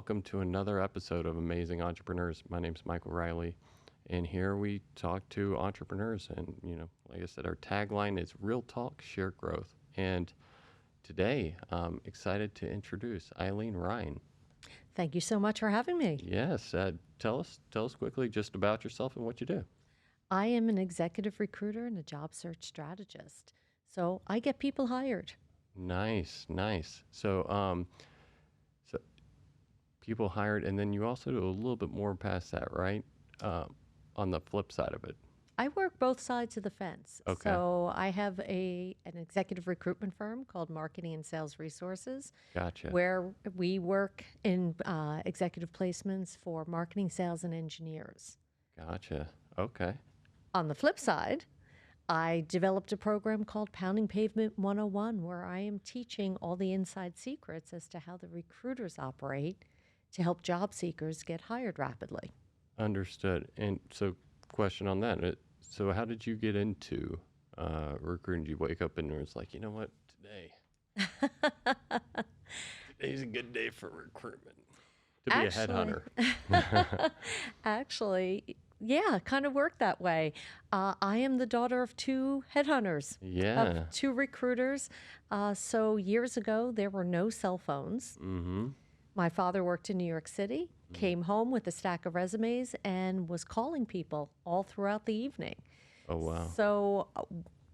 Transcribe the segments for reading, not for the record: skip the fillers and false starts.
welcome to another episode of Amazing Entrepreneurs. My name's Michael Riley, and here we talk to entrepreneurs. And, like I said, our tagline is Real Talk, Share Growth. And today, I'm excited to introduce Ilene Rein. Thank you so much for having me. Yes, tell us quickly just about yourself and what you do. I am an executive recruiter and a job search strategist. So I get people hired. Nice. So people hired, and then you also do a little bit more past that, right? On the flip side of it. I work both sides of the fence. Okay. So I have an executive recruitment firm called Marketing and Sales Resources. Gotcha. Where we work in executive placements for marketing, sales, and engineers. Gotcha. Okay. On the flip side, I developed a program called Pavement 101, where I am teaching all the inside secrets as to how the recruiters operate to help job seekers get hired rapidly. Understood. And so, question on that. So, how did you get into recruiting? Did you wake up and it was like, you know what, today's a good day for recruitment to be a headhunter? Actually, yeah, kind of worked that way. I am the daughter of two headhunters, of two recruiters. So years ago, there were no cell phones. Mm-hmm. My father worked in New York City, came home with a stack of resumes, and was calling people all throughout the evening. Oh, wow. So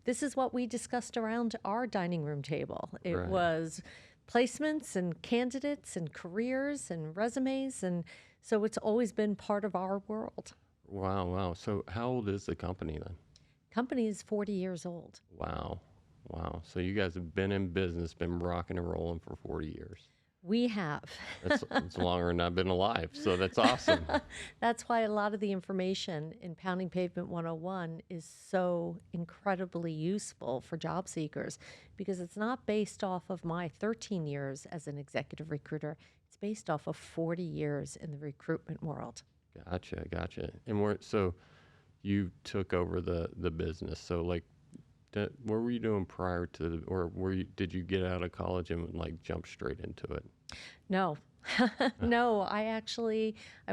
this is what we discussed around our dining room table. It Right. was placements and candidates and careers and resumes. And so it's always been part of our world. Wow. So, how old is the company then? Company is 40 years old. Wow. So, you guys have been in business, been rocking and rolling for 40 years. We have. That's longer than I've been alive, so that's awesome. That's why a lot of the information in Pounding Pavement 101 is so incredibly useful for job seekers, because it's not based off of my 13 years as an executive recruiter. It's based off of 40 years in the recruitment world. Gotcha. And so you took over the business. So like, what were you doing prior to, or did you get out of college and like jump straight into it? No. No, I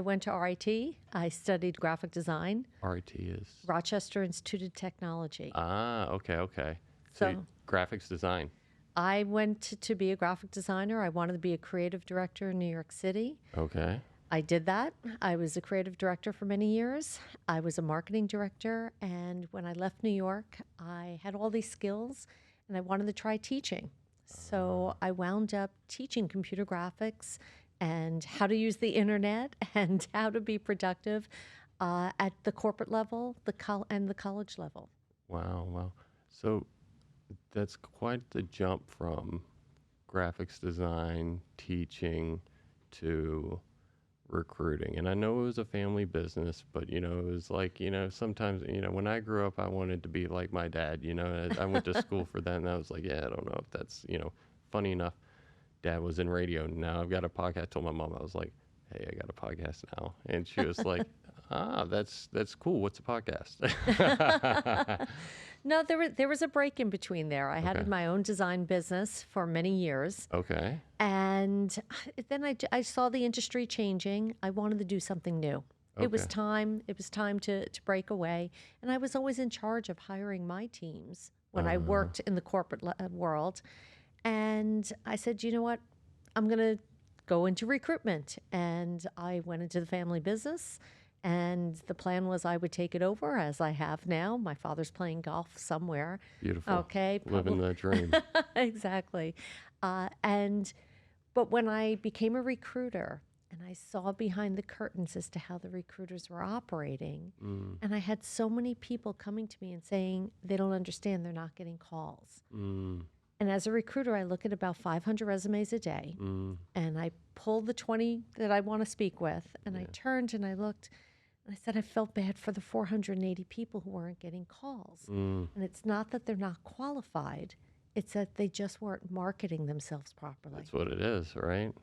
went to RIT. I studied graphic design. RIT is? Rochester Institute of Technology. Okay. So graphics design. I went to be a graphic designer. I wanted to be a creative director in New York City. Okay. I did that. I was a creative director for many years. I was a marketing director. And when I left New York, I had all these skills and I wanted to try teaching. So I wound up teaching computer graphics and how to use the internet and how to be productive at the corporate level and the college level. Wow. So that's quite the jump from graphics design, teaching, to recruiting. And I know it was a family business, but it was like, sometimes, when I grew up, I wanted to be like my dad. I went to school for that, and I was like, yeah, I don't know if that's, funny enough. Dad was in radio. Now I've got a podcast. I told my mom, I was like, hey, I got a podcast now. And she was like, that's cool. What's a podcast? No, there was a break in between there. I had my own design business for many years. Okay. And then I saw the industry changing. I wanted to do something new. Okay. It was time to break away. And I was always in charge of hiring my teams when I worked in the corporate world. And I said, you know what? I'm going to go into recruitment. And I went into the family business. And the plan was I would take it over, as I have now. My father's playing golf somewhere. Beautiful. Okay. Living the dream. Exactly. But when I became a recruiter and I saw behind the curtains as to how the recruiters were operating, and I had so many people coming to me and saying they don't understand, they're not getting calls. And as a recruiter, I look at about 500 resumes a day, and I pulled the 20 that I want to speak with, and I turned and I looked, and I said I felt bad for the 480 people who weren't getting calls. And it's not that they're not qualified, it's that they just weren't marketing themselves properly. That's what it is, right?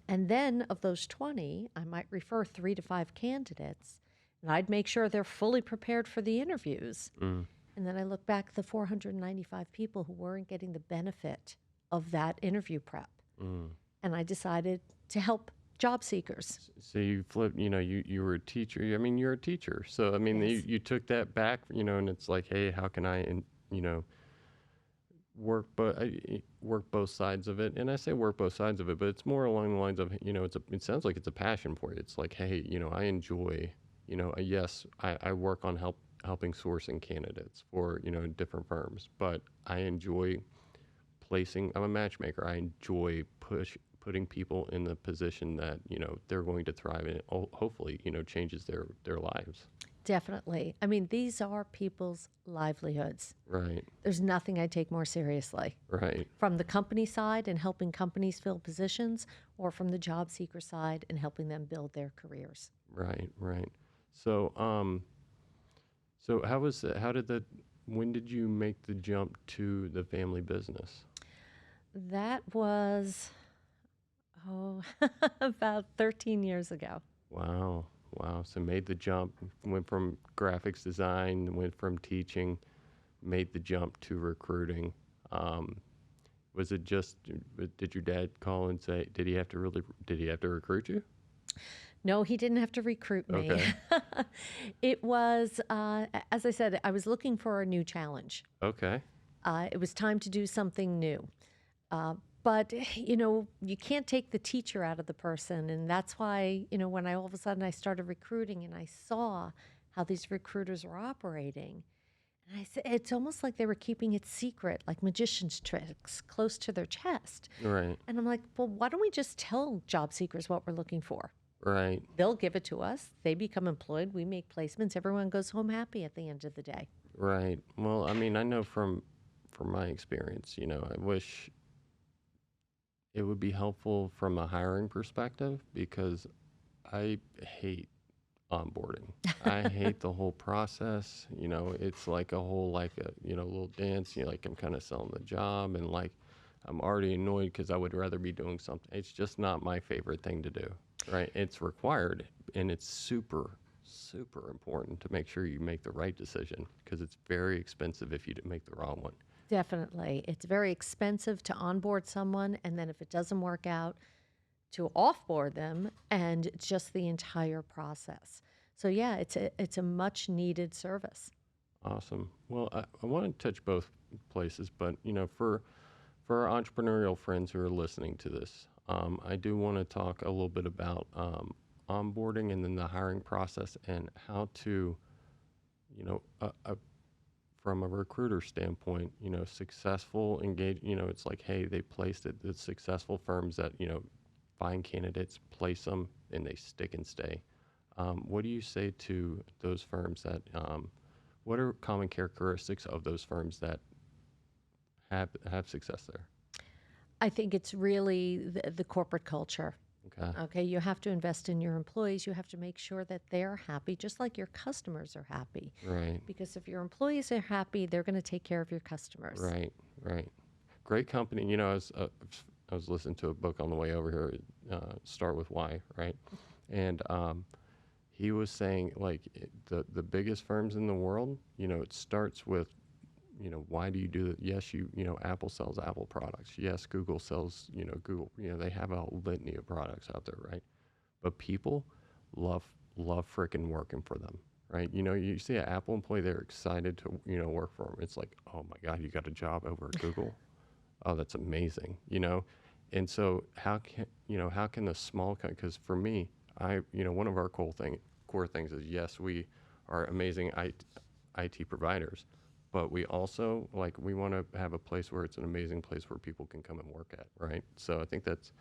And then of those 20, I might refer 3 to 5 candidates, and I'd make sure they're fully prepared for the interviews. And then I look back at the 495 people who weren't getting the benefit of that interview prep. And I decided to help job seekers. So you flipped, you were a teacher. I mean, you're a teacher. So, I mean, Yes. you took that back, and it's like, hey, how can I, you know, work both sides of it? And I say work both sides of it, but it's more along the lines of, it sounds like it's a passion for you. It's like, hey, I enjoy, yes, I work on helping sourcing candidates for, different firms, but I enjoy I'm a matchmaker. I enjoy putting people in the position that, they're going to thrive and hopefully, changes their lives. Definitely. I mean, these are people's livelihoods. Right. There's nothing I take more seriously Right. from the company side and helping companies fill positions, or from the job seeker side and helping them build their careers. Right. Right. So, so when did you make the jump to the family business? That was, about 13 years ago. Wow. Wow. So made the jump, went from graphics design, went from teaching, made the jump to recruiting. Um, was it just, did your dad call and say, did he have to recruit you? No, he didn't have to recruit me. Okay. It was, as I said, I was looking for a new challenge. Okay. It was time to do something new. But you can't take the teacher out of the person, and that's why when I all of a sudden I started recruiting and I saw how these recruiters were operating, and I said it's almost like they were keeping it secret, like magician's tricks, close to their chest. Right. And I'm like, well, why don't we just tell job seekers what we're looking for? Right. They'll give it to us. They become employed. We make placements. Everyone goes home happy at the end of the day. Right. Well, I mean, I know from my experience, I wish it would be helpful from a hiring perspective because I hate onboarding. I hate the whole process. It's like a whole little dance. Like I'm kind of selling the job, and like I'm already annoyed because I would rather be doing something. It's just not my favorite thing to do. Right? It's required, and it's super super important to make sure you make the right decision because it's very expensive if you make the wrong one. Definitely. It's very expensive to onboard someone, and then if it doesn't work out, to offboard them, and just the entire process. So yeah, it's a much needed service. Awesome. Well, I want to touch both places, but for our entrepreneurial friends who are listening to this, I do want to talk a little bit about onboarding and then the hiring process and how to, you know, from a recruiter standpoint, successful engage. It's like, hey, they placed it. The successful firms that find candidates, place them, and they stick and stay. What do you say to those firms that? What are common characteristics of those firms that have success there? I think it's really the corporate culture. Okay. Okay, you have to invest in your employees. You have to make sure that they're happy, just like your customers are happy. Right. Because if your employees are happy, they're going to take care of your customers. Right. Right. Great company. I was listening to a book on the way over here. Start with Why. Right. And he was saying like the biggest firms in the world. It starts with why do you do it? Yes, Apple sells Apple products. Yes, Google sells, Google, they have a litany of products out there, right? But people love freaking working for them, right? You see an Apple employee, they're excited to, work for them. It's like, oh my God, you got a job over at Google? Oh, that's amazing, And so how can the small, because for me, one of our core things is, yes, we are amazing IT providers, but we also we want to have a place where it's an amazing place where people can come and work at, right? So I think that's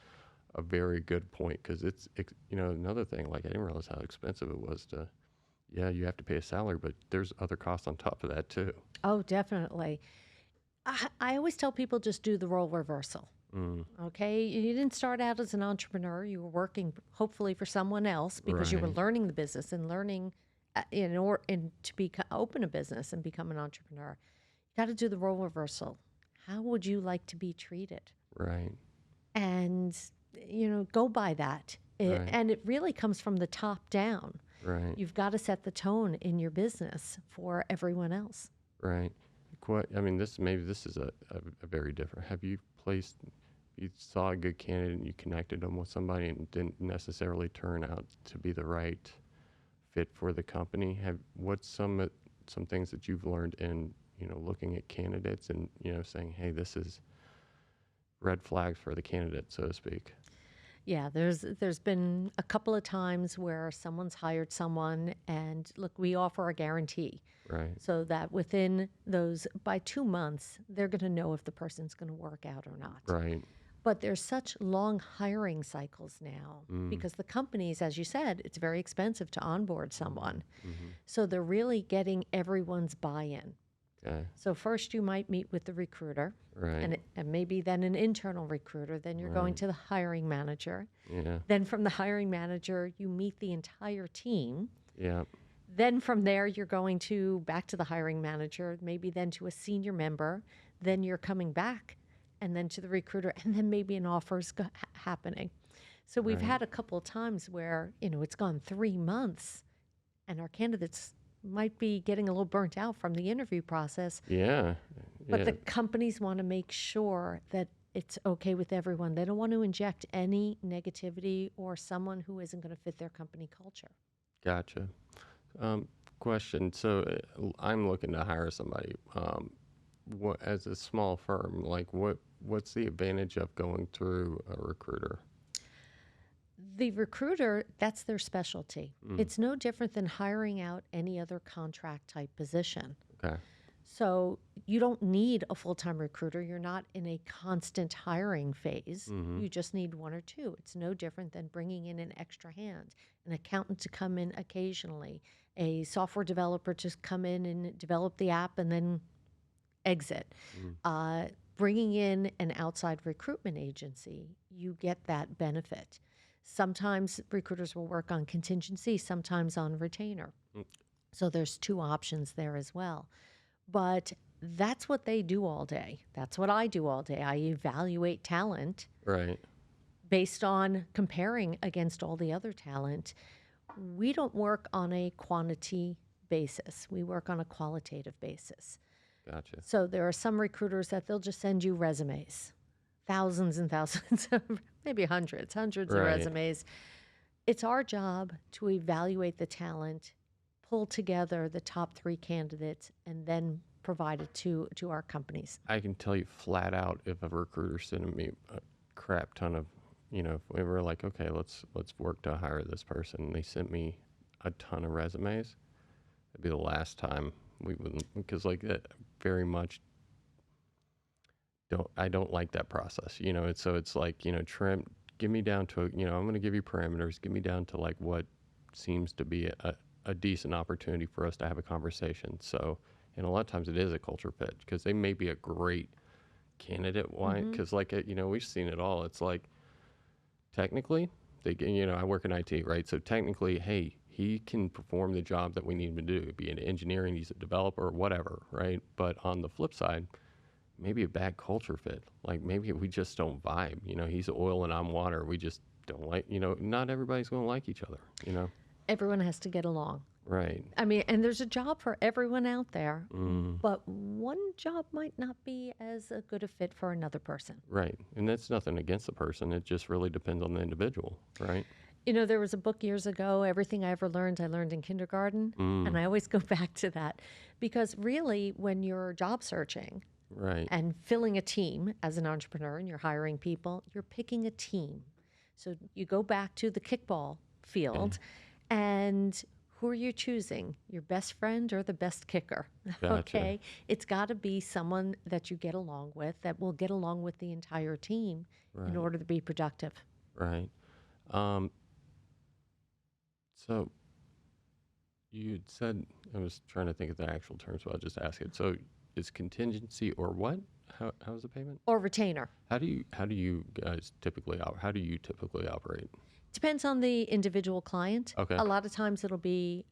a very good point because it's another thing, like I didn't realize how expensive it was you have to pay a salary, but there's other costs on top of that too. Oh, definitely. I always tell people just do the role reversal. Okay, you didn't start out as an entrepreneur. You were working hopefully for someone else because you were Right. learning the business and learning to open a business and become an entrepreneur. You got to do the role reversal. How would you like to be treated? Right. And go by that. Right. And it really comes from the top down. Right. You've got to set the tone in your business for everyone else. Right. This is a very different. Have you placed you saw a good candidate and you connected them with somebody and it didn't necessarily turn out to be the right fit for the company. What's some things that you've learned in, looking at candidates and, saying, hey, this is red flags for the candidate, so to speak? Yeah, there's been a couple of times where someone's hired someone, and look, we offer a guarantee Right. so that within those, by 2 months, they're going to know if the person's going to work out or not. Right. But there's such long hiring cycles now Mm. because the companies, as you said, it's very expensive to onboard someone. Mm-hmm. So they're really getting everyone's buy-in. Okay. So first you might meet with the recruiter, Right. and maybe then an internal recruiter. Then you're going Right. to the hiring manager. Yeah. Then from the hiring manager, you meet the entire team. Yeah. Then from there, you're going back to the hiring manager, maybe then to a senior member. Then you're coming back and then to the recruiter, and then maybe an offer's happening. So we've Right. had a couple of times where, it's gone 3 months and our candidates might be getting a little burnt out from the interview process, Yeah. but Yeah. the companies want to make sure that it's okay with everyone. They don't want to inject any negativity or someone who isn't going to fit their company culture. Gotcha. Question. So I'm looking to hire somebody. As a small firm, like what's the advantage of going through a recruiter? The recruiter, that's their specialty. Mm. It's no different than hiring out any other contract type position. Okay. So you don't need a full-time recruiter. You're not in a constant hiring phase. Mm-hmm. You just need one or two. It's no different than bringing in an extra hand, an accountant to come in occasionally, a software developer to come in and develop the app and then exit. Bringing in an outside recruitment agency, you get that benefit. Sometimes recruiters will work on contingency, sometimes on retainer. Mm. So there's two options there as well. But that's what they do all day. That's what I do all day. I evaluate talent Right. based on comparing against all the other talent. We don't work on a quantity basis. We work on a qualitative basis. Gotcha. So there are some recruiters that they'll just send you resumes, thousands and thousands of, maybe hundreds of Right. resumes. It's our job to evaluate the talent, pull together the top 3 candidates, and then provide it to our companies. I can tell you flat out if a recruiter sending me a crap ton of, if we were like, okay, let's work to hire this person, and they sent me a ton of resumes, it'd be the last time we wouldn't, because like that very much I don't like that process, it's like, trim, give me down to, I'm going to give you parameters, give me down to like what seems to be a decent opportunity for us to have a conversation. So, and a lot of times it is a culture fit because they may be a great candidate. Why? Because like, we've seen it all. It's like, technically, I work in IT, right? So technically, hey, he can perform the job that we need him to do, be an engineering, he's a developer, whatever, right? But on the flip side, maybe a bad culture fit. Like maybe we just don't vibe. He's oil and I'm water. We just don't like, not everybody's going to like each other, Everyone has to get along. Right. I mean, and there's a job for everyone out there, Mm. but one job might not be as a good a fit for another person. Right. And that's nothing against the person. It just really depends on the individual, right? There was a book years ago, Everything I Ever Learned, I Learned in Kindergarten. And I always go back to that because really when you're job searching Right. and filling a team as an entrepreneur and you're hiring people, you're picking a team. So you go back to the kickball field and who are you choosing? Your best friend or the best kicker? Gotcha. Okay. It's got to be someone that you get along with, that will get along with the entire team in Right. order to be productive. Right. So you said, I was trying to think of the actual terms, but I'll just ask it. So is contingency or what? How's the payment? Or retainer. How do you guys typically operate? Depends on the individual client. Okay. A lot of times it'll be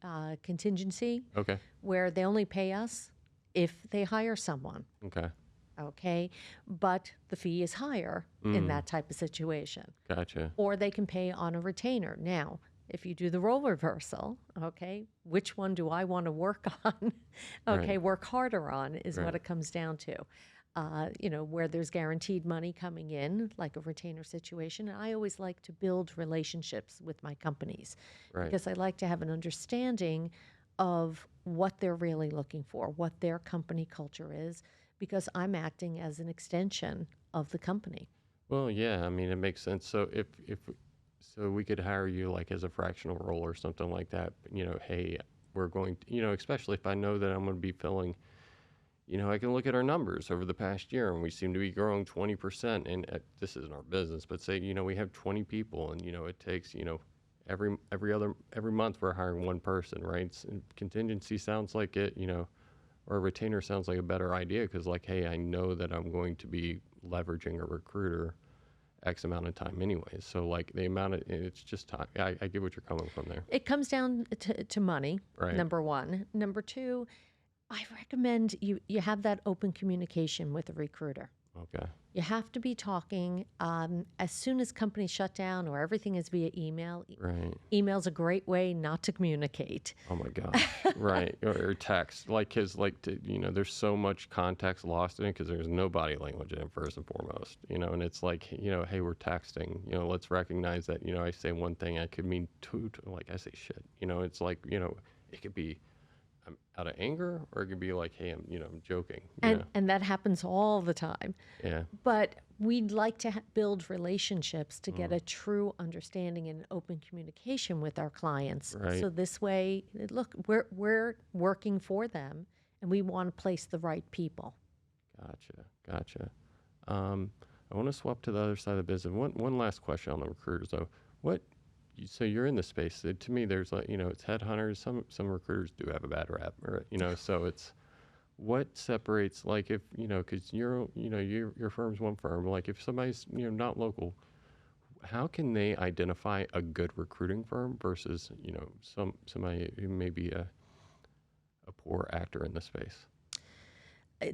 contingency Okay. where they only pay us if they hire someone. Okay. Okay. But the fee is higher in that type of situation. Gotcha. Or they can pay on a retainer. Now, if you do the role reversal, okay, which one do I want to work on? Okay, Right. work harder on is what Right. it comes down to. where there's guaranteed money coming in, like a retainer situation. And I always like to build relationships with my companies Right. because I like to have an understanding of what they're really looking for, what their company culture is, because I'm acting as an extension of the company. Well, yeah, I mean, it makes sense. So if so we could hire you like as a fractional role or something like that, hey, we're going to, especially if I know that I'm going to be filling, I can look at our numbers over the past year and we seem to be growing 20%, and this isn't our business, but say, we have 20 people and, it takes, every month we're hiring one person, right? And contingency sounds like it, or a retainer sounds like a better idea because, like, hey, I know that I'm going to be leveraging a recruiter X amount of time anyways. So, like, the amount of, it's just time. I get what you're coming from there. It comes down to money, Right. number one. Number two, I recommend you have that open communication with a recruiter. Okay. You have to be talking as soon as companies shut down or everything is via email. Right. Email's a great way not to communicate. Oh my gosh. Right. Or text. Like, cause like, there's so much context lost in it because there's no body language in it first and foremost, and it's like, hey, we're texting, let's recognize that, I say one thing, I could mean two, like I say shit, it's like, it could be, I'm out of anger, or it could be like, hey, I'm joking. And that happens all the time. Yeah. But we'd like to build relationships to get a true understanding and open communication with our clients. Right. So this way, look, we're working for them, and we want to place the right people. Gotcha. I want to swap to the other side of the business. One last question on the recruiters though. So you're in the space. To me, there's like, it's headhunters. Some recruiters do have a bad rap, or, so it's what separates, like, if, because your firm's one firm. Like, if somebody's, not local, how can they identify a good recruiting firm versus, somebody who may be a poor actor in the space?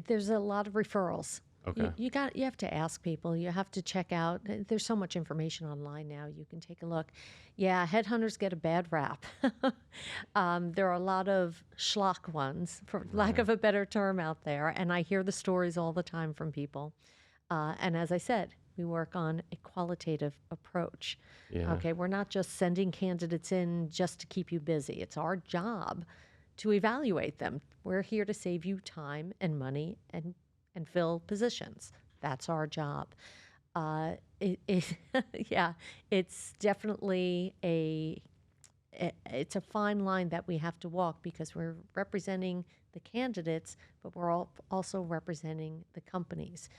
There's a lot of referrals. Okay. You have to ask people. You have to check out. There's so much information online now. You can take a look. Yeah, headhunters get a bad rap. There are a lot of schlock ones, for lack of a better term, out there, and I hear the stories all the time from people. And as I said, we work on a qualitative approach. Yeah. Okay, we're not just sending candidates in just to keep you busy. It's our job to evaluate them. We're here to save you time and money and fill positions. That's our job. Yeah, it's definitely it's a fine line that we have to walk because we're representing the candidates, but we're also representing the companies.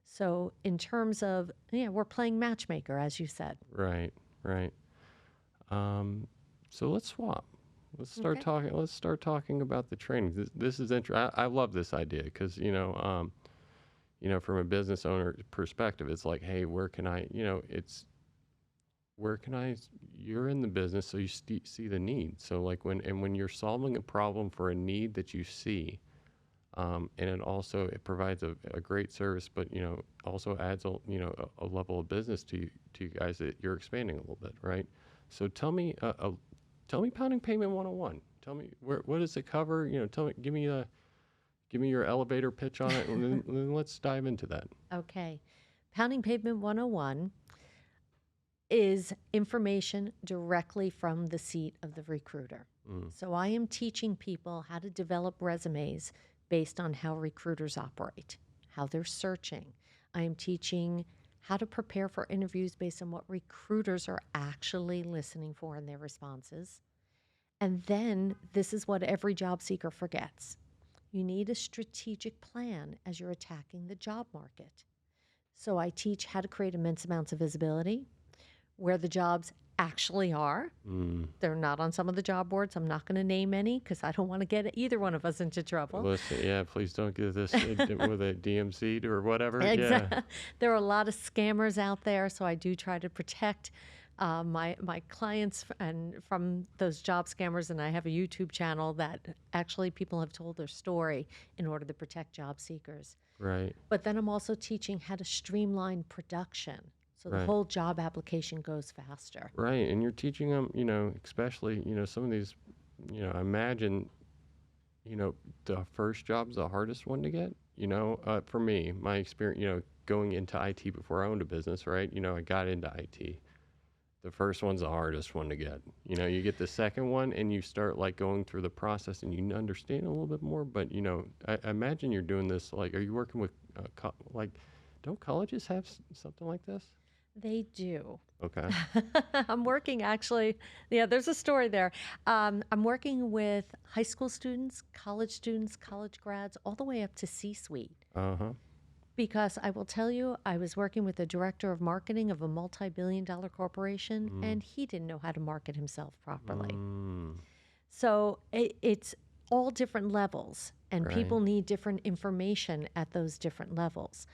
So in terms of, we're playing matchmaker, as you said. Right. So let's swap. Let's start talking. Let's start talking about the training. This is interesting. I love this idea because from a business owner perspective, it's like, hey, where can I? You're in the business, so you see the need. So like when you're solving a problem for a need that you see, and it provides a great service, but also adds a level of business to you guys that you're expanding a little bit, right? So tell me Pounding Pavement 101. Tell me what does it cover? Give me your elevator pitch on it, and then let's dive into that. Okay. Pounding Pavement 101 is information directly from the seat of the recruiter. So I am teaching people how to develop resumes based on how recruiters operate, how they're searching. I am teaching how to prepare for interviews based on what recruiters are actually listening for in their responses. And then this is what every job seeker forgets. You need a strategic plan as you're attacking the job market. So I teach how to create immense amounts of visibility, where the jobs actually are. They're not on some of the job boards. I'm not going to name any because I don't want to get either one of us into trouble. Listen, yeah, please don't get this with a DMC or whatever. Exactly. Yeah. There are a lot of scammers out there, so I do try to protect my clients and from those job scammers, and I have a YouTube channel that actually people have told their story in order to protect job seekers. Right. But then I'm also teaching how to streamline production so the whole job application goes faster. Right, and you're teaching them, especially, some of these, I imagine the first job's the hardest one to get. For me, my experience, going into IT before I owned a business, right? I got into IT. The first one's the hardest one to get. You get the second one and you start like going through the process and you understand a little bit more. But, I imagine you're doing this, like, are you working with, like, don't colleges have something like this? They do. Okay. I'm working actually, yeah, there's a story there. I'm working with high school students, college grads, all the way up to C-suite. Uh-huh. Because I will tell you, I was working with the director of marketing of a multi-billion-dollar corporation, Mm. and he didn't know how to market himself properly. Mm. So it's all different levels, and Right. people need different information at those different levels.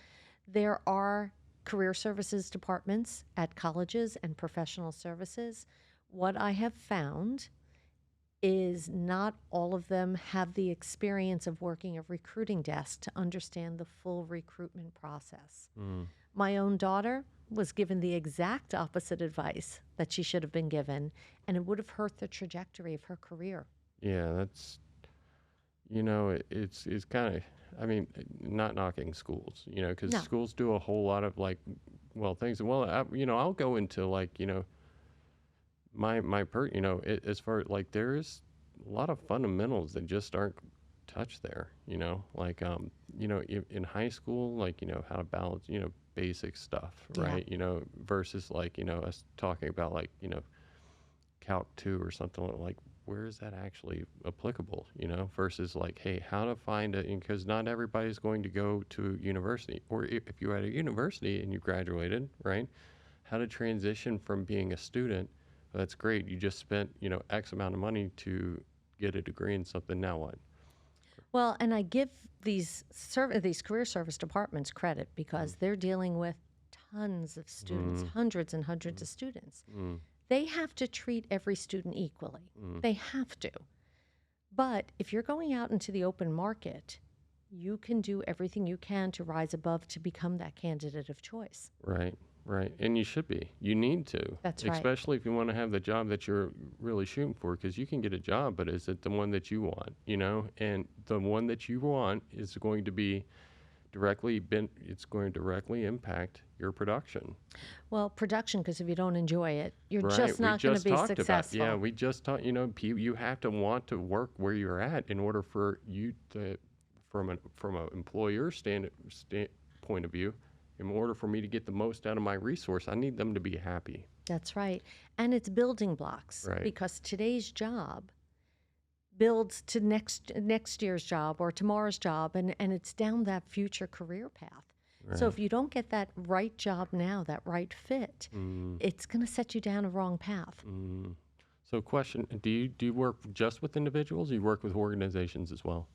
There are career services departments at colleges and professional services. What I have found is not all of them have the experience of working a recruiting desk to understand the full recruitment process. Mm. My own daughter was given the exact opposite advice that she should have been given, and it would have hurt the trajectory of her career. Yeah, that's, it's kind of, I mean, not knocking schools, because No. schools do a whole lot of like, well, things. Well, I'll go into like, as far like there's a lot of fundamentals that just aren't touched there, like, in high school, like, how to balance, basic stuff, Yeah. right? Versus like, us talking about like, Calc 2 or something like where is that actually applicable, versus like, hey, how to find it, because not everybody's going to go to university, or if you're at a university and you graduated, right? How to transition from being a student. That's great. You just spent, X amount of money to get a degree in something. Now what? Well, and I give these career service departments credit because they're dealing with tons of students, Mm, hundreds and hundreds of students. mm, They have to treat every student equally. mm. They have to. But if you're going out into the open market, you can do everything you can to rise above to become that candidate of choice. Right, right. And you should be. You need to, That's right. especially if you want to have the job that you're really shooting for, because you can get a job, but is it the one that you want, And the one that you want is going to be it's going to directly impact your production. Well, production, because if you don't enjoy it, you're Right. just We not going to just be talked about, yeah, successful. we just talked, you have to want to work where you're at in order for you to, from an employer point of view, in order for me to get the most out of my resource, I need them to be happy. That's right. And it's building blocks Right. because today's job builds to next year's job or tomorrow's job, and it's down that future career path. So Right. if you don't get that right job now, that right fit, Mm, it's going to set you down a wrong path. mm. So question, do you work just with individuals? Or you work with organizations as well?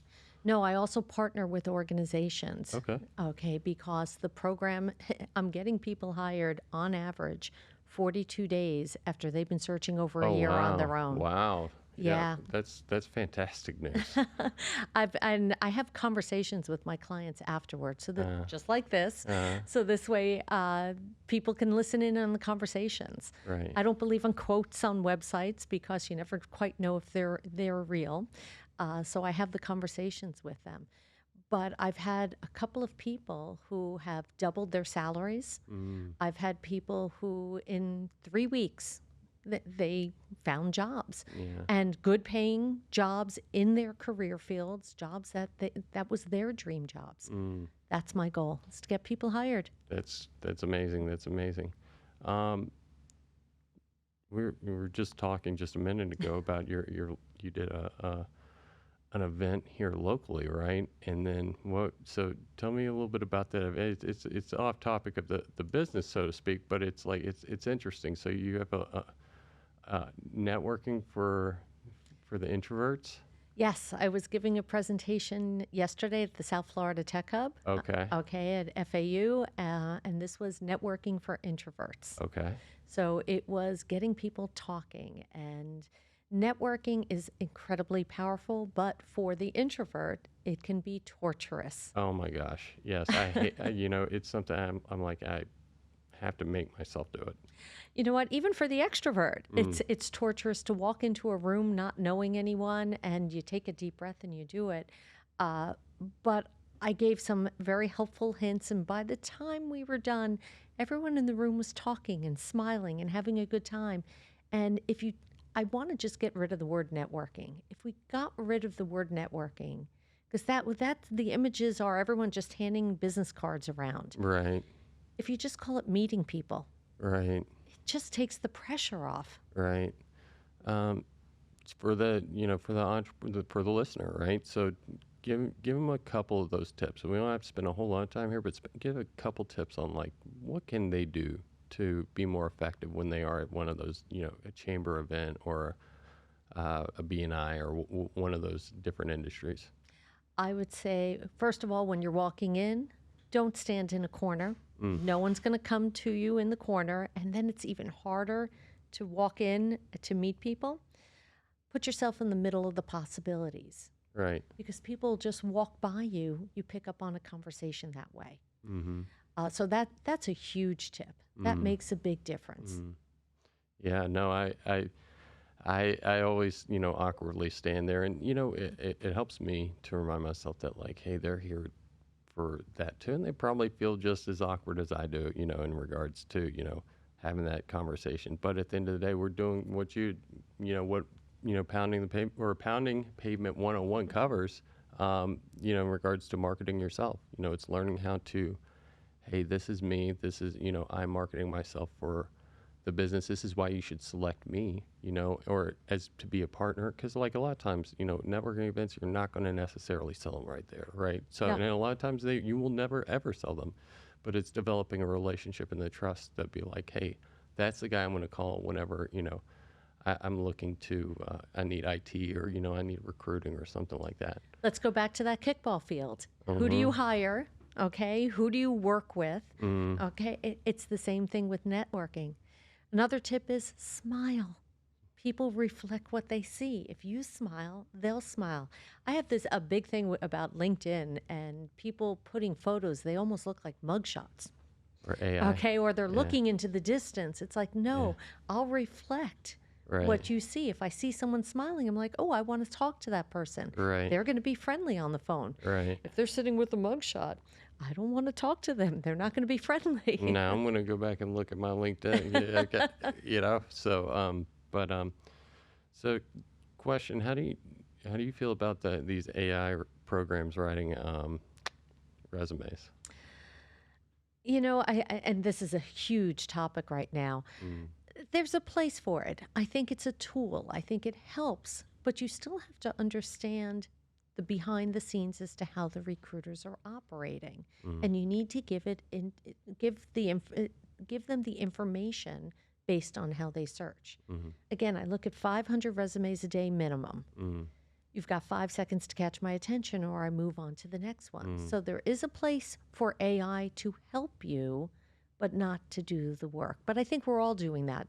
No, I also partner with organizations. Okay. Okay, because the program, I'm getting people hired on average 42 days after they've been searching over a Oh, year on wow. their own. Wow. Yeah. That's fantastic news. I have conversations with my clients afterwards, so that Uh, just like this, uh, so this way people can listen in on the conversations. right. I don't believe in quotes on websites because you never quite know if they're real. So I have the conversations with them. But I've had a couple of people who have doubled their salaries. Mm, I've had people who, in 3 weeks, they found jobs yeah. and good paying jobs in their career fields, jobs that was their dream jobs. Mm. That's my goal, is to get people hired. That's amazing. That's amazing. Um, we were just talking just a minute ago about you did an event here locally, right? And then what? So tell me a little bit about that event. It's off topic of the business, so to speak, but it's like it's interesting. So you have a networking for the introverts. Yes, I was giving a presentation yesterday at the South Florida Tech Hub, Okay. okay, at FAU, and this was networking for introverts. Okay. So it was getting people talking, and networking is incredibly powerful, but for the introvert, it can be torturous. Oh my gosh. Yes, I hate. It's something I'm like I have to make myself do it. You know what? Even for the extrovert, it's torturous to walk into a room not knowing anyone, and you take a deep breath and you do it. But I gave some very helpful hints, and by the time we were done, everyone in the room was talking and smiling and having a good time. And I want to just get rid of the word networking. If we got rid of the word networking, because that the images are everyone just handing business cards around. Right. If you just call it meeting people, Right. it just takes the pressure off. Right. For the for the listener, right? So give them a couple of those tips. We don't have to spend a whole lot of time here, but give a couple tips on like what can they do to be more effective when they are at one of those, a chamber event or a BNI or one of those different industries. I would say, first of all, when you're walking in, don't stand in a corner. No one's going to come to you in the corner. And then it's even harder to walk in to meet people. Put yourself in the middle of the possibilities. Right. Because people just walk by you, you pick up on a conversation that way. Mm-hmm. So that's a huge tip. That makes a big difference. Yeah, no, I always, awkwardly stand there, and it helps me to remind myself that like, hey, they're here for that too, and they probably feel just as awkward as I do, in regards to having that conversation. But at the end of the day, we're doing what pounding the pavement or pounding pavement 101 covers, in regards to marketing yourself. It's learning how to, hey, this is me. This is, I'm marketing myself for the business. This is why you should select me, or as to be a partner. Because like a lot of times, networking events, you're not going to necessarily sell them right there, right? So No. and a lot of times you will never ever sell them, but it's developing a relationship and the trust that be like, hey, that's the guy I'm going to call whenever, I'm looking to, I need IT or, I need recruiting or something like that. Let's go back to that kickball field. Who do you hire? Okay. Who do you work with? Okay. It's the same thing with networking. Another tip is smile. People reflect what they see. If you smile, they'll smile. I have a big thing about LinkedIn and people putting photos. They almost look like mugshots. Or AI. Okay. Or they're looking into the distance. It's like, no, I'll reflect what you see. If I see someone smiling, I'm like, oh, I want to talk to that person. Right. They're going to be friendly on the phone. Right. If they're sitting with a mugshot, I don't want to talk to them. They're not going to be friendly. Now I'm going to go back and look at my LinkedIn. Yeah, okay, so so question: How do you feel about these AI programs writing resumes? And this is a huge topic right now. There's a place for it. I think it's a tool. I think it helps, but you still have to understand the behind the scenes as to how the recruiters are operating, and you need to give them the information based on how they search. Again, I look at 500 resumes a day minimum. You've got 5 seconds to catch my attention, or I move on to the next one. So there is a place for AI to help you, but not to do the work. But I think we're all doing that,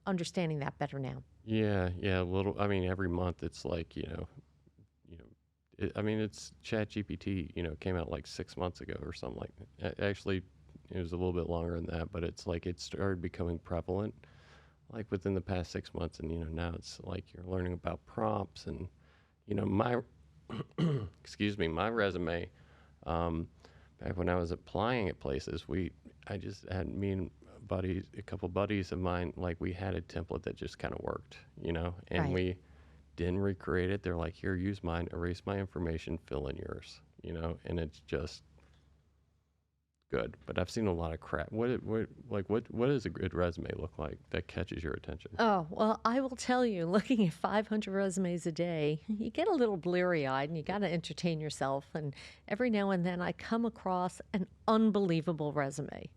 understanding that better now. Yeah, a little. I mean, every month it's like it's ChatGPT. Came out like 6 months ago or something like that. Actually, it was a little bit longer than that, but it's like it started becoming prevalent, like within the past 6 months, and now it's like you're learning about prompts and my excuse me, my resume. Back when I was applying at places, I just had me and a couple buddies of mine, like we had a template that just kind of worked, and we didn't recreate it. They're like, here, use mine, erase my information, fill in yours, and it's just good. But I've seen a lot of crap. What does a good resume look like that catches your attention? Oh, well, I will tell you, looking at 500 resumes a day, you get a little bleary-eyed and you got to entertain yourself. And every now and then I come across an unbelievable resume.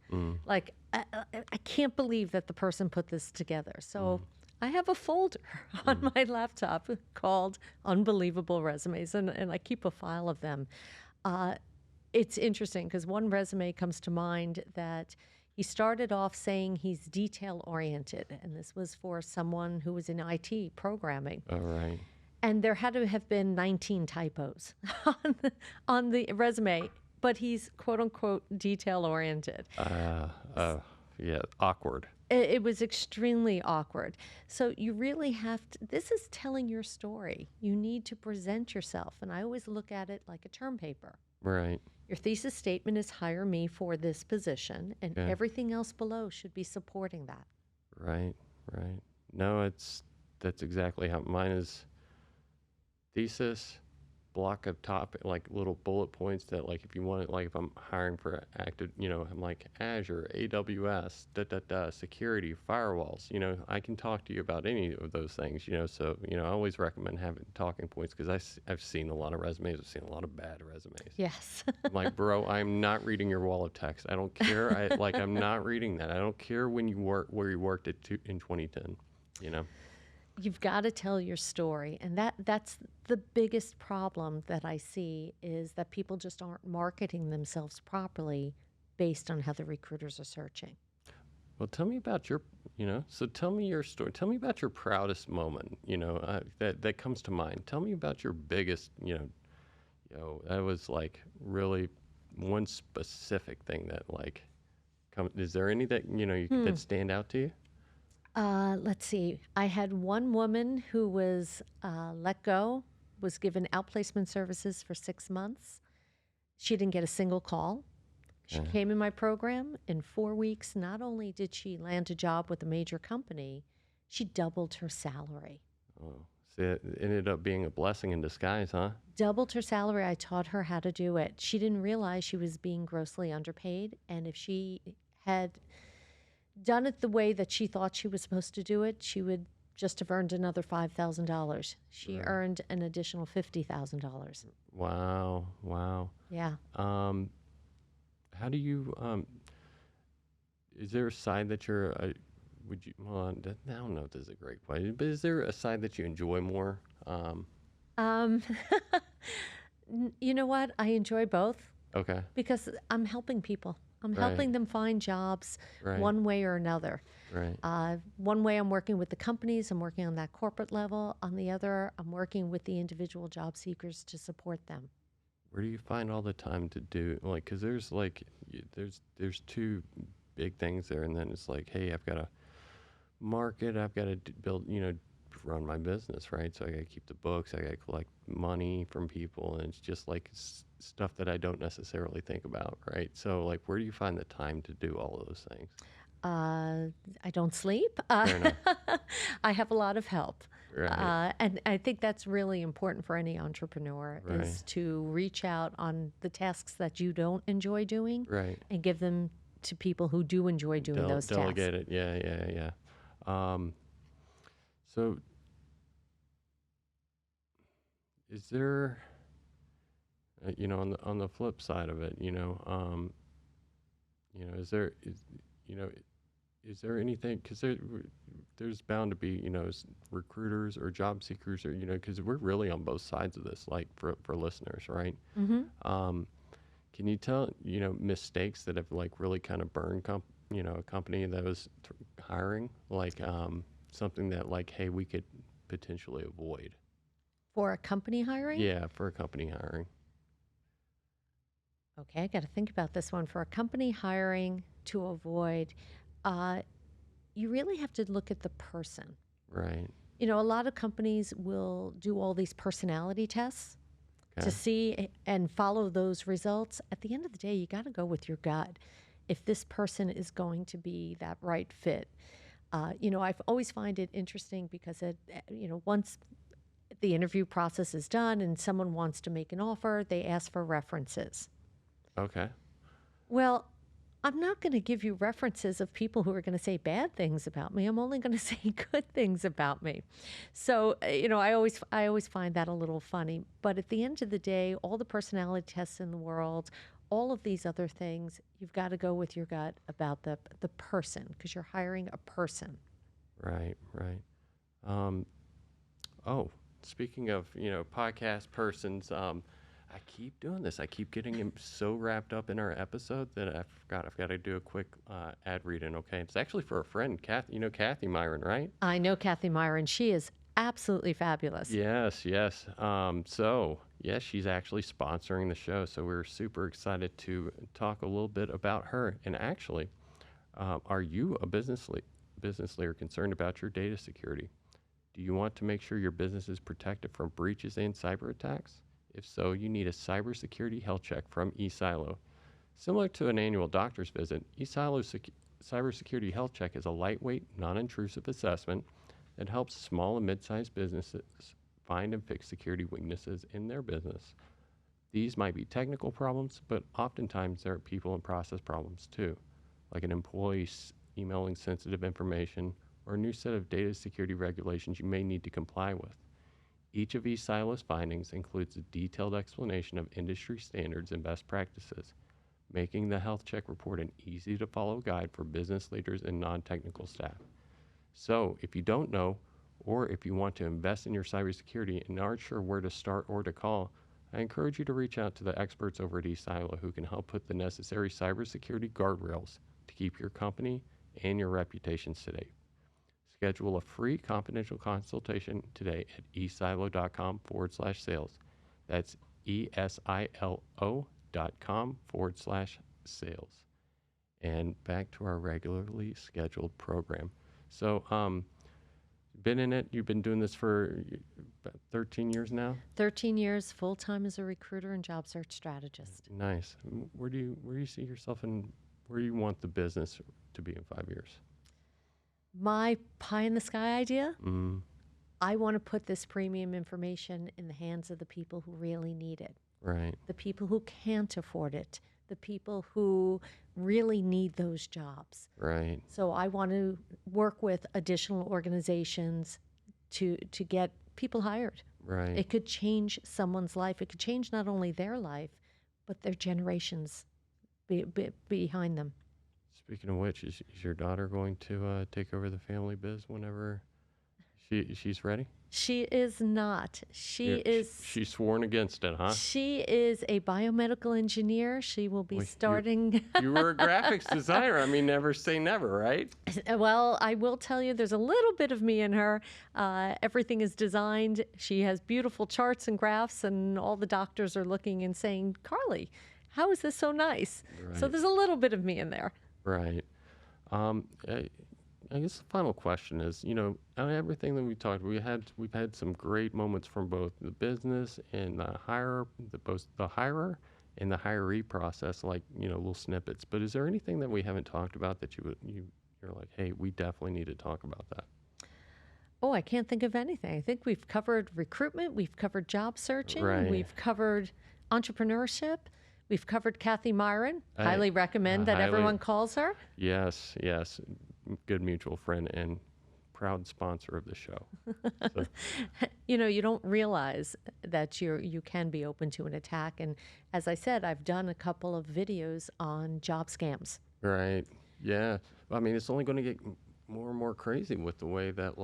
Like, I can't believe that the person put this together. So I have a folder on my laptop called Unbelievable Resumes, and I keep a file of them. It's interesting because one resume comes to mind that he started off saying he's detail-oriented, and this was for someone who was in IT programming. All right. And there had to have been 19 typos on the resume, but he's quote-unquote detail-oriented. yeah, awkward. It was extremely awkward. So you really have to, this is telling your story. You need to present yourself. And I always look at it like a term paper. Right. Your thesis statement is hire me for this position, and Okay. everything else below should be supporting that. Right. Right. No, that's exactly how mine is. Thesis, block of topic, like little bullet points that, like, if you want it, like if I'm hiring for active, I'm like Azure, AWS, security, firewalls, I can talk to you about any of those things, so, I always recommend having talking points because I've seen a lot of resumes. I've seen a lot of bad resumes. Yes. I'm like, bro, I'm not reading your wall of text. I don't care. I'm not reading that. I don't care when you work, where you worked in 2010, You've got to tell your story. And that's the biggest problem that I see is that people just aren't marketing themselves properly based on how the recruiters are searching. Well, tell me about so tell me your story. Tell me about your proudest moment, that comes to mind. Tell me about your biggest, that was like really one specific thing that like, is there any that, that stand out to you? Let's see. I had one woman who was let go, was given outplacement services for 6 months. She didn't get a single call. She Okay. came in my program. In 4 weeks, not only did she land a job with a major company, she doubled her salary. Oh, see, it ended up being a blessing in disguise, huh? Doubled her salary. I taught her how to do it. She didn't realize she was being grossly underpaid. And if she had done it the way that she thought she was supposed to do it, she would just have earned another $5,000. She Right. earned an additional $50,000. Wow. Wow. Yeah. Um, how do you, is there a side that you're, would you, well, I don't know if this is a great question, but is there a side that you enjoy more? Um, you know what? I enjoy both Okay. because I'm helping people. I'm Right. helping them find jobs Right. one way or another. Right. One way I'm working with the companies, I'm working on that corporate level. On the other, I'm working with the individual job seekers to support them. Where do you find all the time to do, like, because there's like, there's two big things there, and then it's like, hey, I've got to market, I've got to build, run my business, right? So I got to keep the books, I got to collect money from people, and it's just like stuff that I don't necessarily think about, right? So like, where do you find the time to do all of those things? I don't sleep. Fair enough. I have a lot of help. Right. And I think that's really important for any entrepreneur Right. is to reach out on the tasks that you don't enjoy doing Right. and give them to people who do enjoy doing those Delegate tasks. it. Yeah. Yeah. Yeah. So is there, on the flip side of it, is there you know is there anything, because there's bound to be, recruiters or job seekers, or because we're really on both sides of this, like for listeners, right? Hmm. um can you tell, mistakes that have like really kind of burned a company that was hiring, like something that like, hey, we could potentially avoid? For a company hiring? Yeah, for a company hiring. Okay, I got to think about this one. For a company hiring to avoid, uh, you really have to look at the person. Right. A lot of companies will do all these personality tests to Okay. see and follow those results. At the end of the day, you got to go with your gut. If this person is going to be that right fit, I've always find it interesting because once the interview process is done and someone wants to make an offer, they ask for references. Okay. Well, I'm not going to give you references of people who are going to say bad things about me. I'm only going to say good things about me. So, I always find that a little funny. But at the end of the day, all the personality tests in the world, all of these other things, you've got to go with your gut about the person because you're hiring a person. Right. Right. um Oh, speaking of, podcast persons, I keep doing this. I keep getting him so wrapped up in our episode that I forgot. I've got to do a quick ad reading. Okay, it's actually for a friend, Kathy. You know Kathy Myron, right? I know Kathy Myron. She is absolutely fabulous. Yes, yes. So yes, she's actually sponsoring the show. So we're super excited to talk a little bit about her. And actually, Are you a business leader concerned about your data security? Do you want to make sure your business is protected from breaches and cyber attacks? If so, you need a cybersecurity health check from eSilo. Similar to an annual doctor's visit, eSilo's cybersecurity health check is a lightweight, non-intrusive assessment that helps small and mid-sized businesses find and fix security weaknesses in their business. These might be technical problems, but oftentimes there are people and process problems too, like an employee emailing sensitive information or a new set of data security regulations you may need to comply with. Each of eSilo's findings includes a detailed explanation of industry standards and best practices, making the health check report an easy-to-follow guide for business leaders and non-technical staff. So, if you don't know, or if you want to invest in your cybersecurity and aren't sure where to start or to call, I encourage you to reach out to the experts over at eSilo who can help put the necessary cybersecurity guardrails to keep your company and your reputation safe. Schedule a free confidential consultation today at esilo.com/sales. That's ESILO.com/sales. And back to our regularly scheduled program. So, been in it. You've been doing this for about 13 years now. 13 years full-time as a recruiter and job search strategist. Nice. Where do you see yourself and where do you want the business to be in 5 years? My pie in the sky idea, Mm, I want to put this premium information in the hands of the people who really need it, right. the people who can't afford it, the people who really need those jobs. Right. So I want to work with additional organizations to get people hired. Right. It could change someone's life. It could change not only their life, but their generations behind them. Speaking of which, is your daughter going to take over the family biz whenever she's ready? She is not. She's sworn against it, huh? She is a biomedical engineer. She will be Well, starting. You were a graphics designer. I mean, never say never, right? Well, I will tell you, there's a little bit of me in her. Everything is designed. She has beautiful charts and graphs, and all the doctors are looking and saying, "Carly, how is this so nice?" So Right. there's a little bit of me in there. Right. I guess the final question is, out of everything that we talked, we've had some great moments from both the business and both the hirer and the hiree process, like little snippets. But is there anything that we haven't talked about that you're like, hey, we definitely need to talk about that? Oh, I can't think of anything. I think we've covered recruitment, we've covered job searching, Right. we've covered entrepreneurship, we've covered Kathy Myron. Highly recommend that highly- everyone calls her. Yes, yes, good mutual friend and proud sponsor of the show. So, You don't realize that you can be open to an attack. And as I said, I've done a couple of videos on job scams. right. Yeah. I mean, it's only going to get more and more crazy with the way that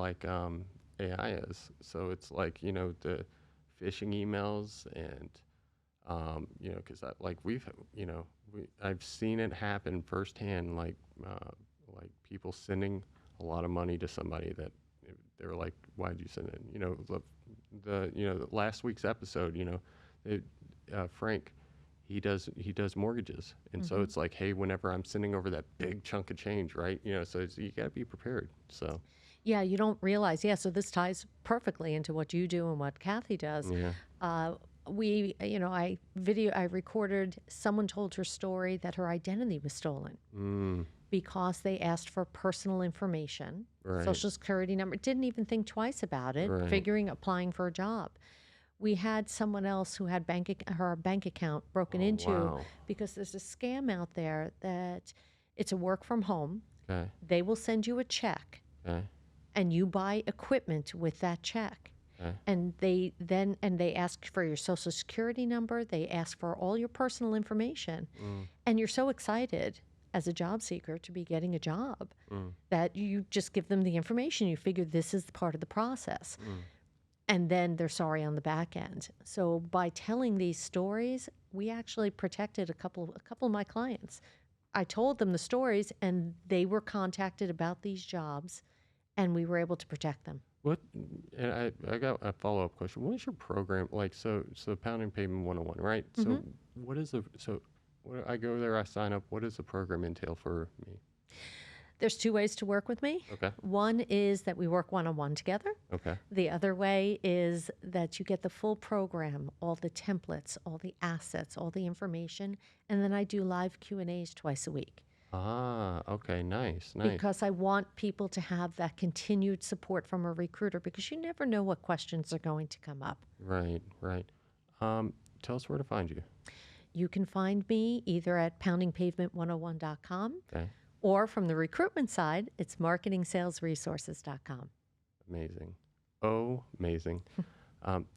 AI is. So it's like, the phishing emails and, because I've seen it happen firsthand, like people sending a lot of money to somebody that they're like, why'd you send it? The last week's episode, Frank, he does mortgages. And so it's like, hey, whenever I'm sending over that big chunk of change, right? So you got to be prepared. So, Yeah, you don't realize. Yeah, so this ties perfectly into what you do and what Kathy does. yeah. I recorded, someone told her story that her identity was stolen Mm, because they asked for personal information, right. social security number, didn't even think twice about it, Right. applying for a job. We had someone else who had her bank account broken Oh, into wow. because there's a scam out there that it's a work from home. Okay. They will send you a check Okay. and you buy equipment with that check. Okay. And they ask for your social security number, they ask for all your personal information. Mm, And you're so excited as a job seeker to be getting a job that you just give them the information. You figure this is part of the process. And then they're sorry on the back end. So by telling these stories, we actually protected a couple of my clients. I told them the stories and they were contacted about these jobs and we were able to protect them. What? And I got a follow-up question. What is your program like? So Pound and Pavement 101, right? Mm-hmm. What I go there, I sign up. What does the program entail for me? There's two ways to work with me. Okay. One is that we work one-on-one together. Okay. The other way is that you get the full program, all the templates, all the assets, all the information, and then I do live Q&As twice a week Ah, okay. Nice. Nice. because I want people to have that continued support from a recruiter because you never know what questions are going to come up. Right. Right. Tell us where to find you. You can find me either at poundingpavement101.com Okay. or from the recruitment side, it's marketingsalesresources.com. Amazing. Oh, amazing.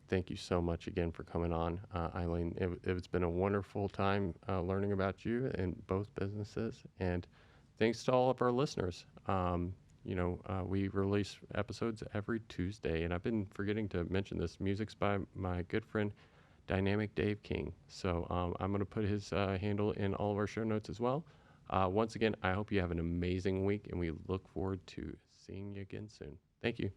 Thank you so much again for coming on, Eileen. It's been a wonderful time learning about you and both businesses. And thanks to all of our listeners. We release episodes every Tuesday, and I've been forgetting to mention this. Music's by my good friend, Dynamic Dave King. So I'm going to put his handle in all of our show notes as well. Once again, I hope you have an amazing week, and we look forward to seeing you again soon. Thank you.